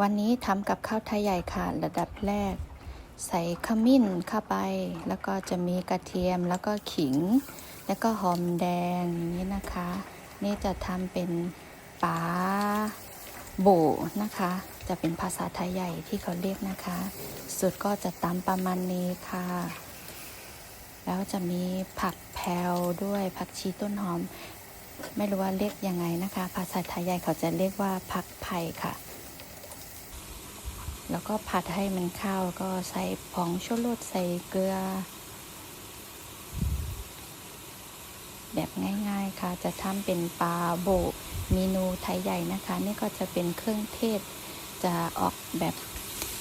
วันนี้ทำกับข้าวไทยใหญ่ค่ะระดับแรกใส่ขมิ้นเข้าไปแล้วก็จะมีกระเทียมแล้วก็ขิงแล้วก็หอมแดงนี่นะคะนี่จะทำเป็นปลาโบนะคะจะเป็นภาษาไทยใหญ่ที่เขาเรียกนะคะสูตรก็จะตำประมาณนี้ค่ะแล้วจะมีผักแพรวด้วยผักชีต้นหอมไม่รู้ว่าเรียกยังไงนะคะภาษาไทยใหญ่เขาจะเรียกว่าผักไผ่ค่ะแล้วก็ผัดให้มันเข้าก็ใส่ผงชูรสใส่เกลือแบบง่ายๆค่ะจะทำเป็นปลาโบกเมนูไทยใหญ่นะคะนี่ก็จะเป็นเครื่องเทศจะออกแบบ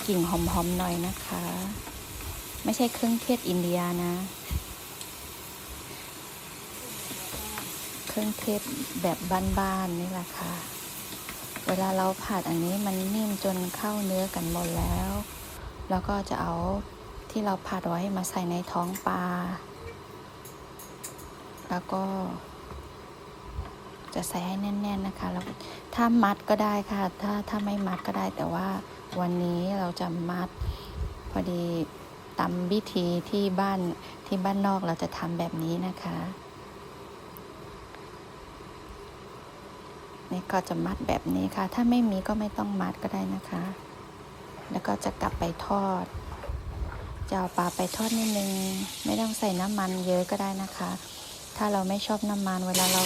กลิ่นหอมๆหน่อยนะคะไม่ใช่เครื่องเทศอินเดียนะเครื่องเทศแบบบ้านๆนี่แหละค่ะเวลาเราผัดอันนี้มันนิ่มจนเข้าเนื้อกันหมดแล้วแล้วก็จะเอาที่เราผัดไว้มาใส่ในท้องปลาแล้วก็จะใส่ให้แน่นๆนะคะแล้วถ้ามัดก็ได้ค่ะถ้าไม่มัดก็ได้แต่ว่าวันนี้เราจะมัดพอดีตามวิธีที่บ้านนอกเราจะทำแบบนี้นะคะนี่ก็จะมัดแบบนี้ค่ะถ้าไม่มีก็ไม่ต้องมัดก็ได้นะคะแล้วก็จะกลับไปทอดจะเอาปลาไปทอดนิดนึงไม่ต้องใส่น้ำมันเยอะก็ได้นะคะถ้าเราไม่ชอบน้ำมันเวลาเรา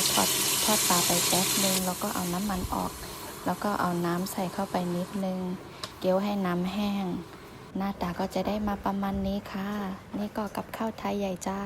ทอดปลาไปแป๊บนึงเราก็เอาน้ำมันออกแล้วก็เอาน้ำใส่เข้าไปนิดนึงเกี๊ยวให้น้ำแห้งหน้าตาก็จะได้มาประมาณนี้ค่ะนี่ก็กับข้าวไทยใหญ่จ้า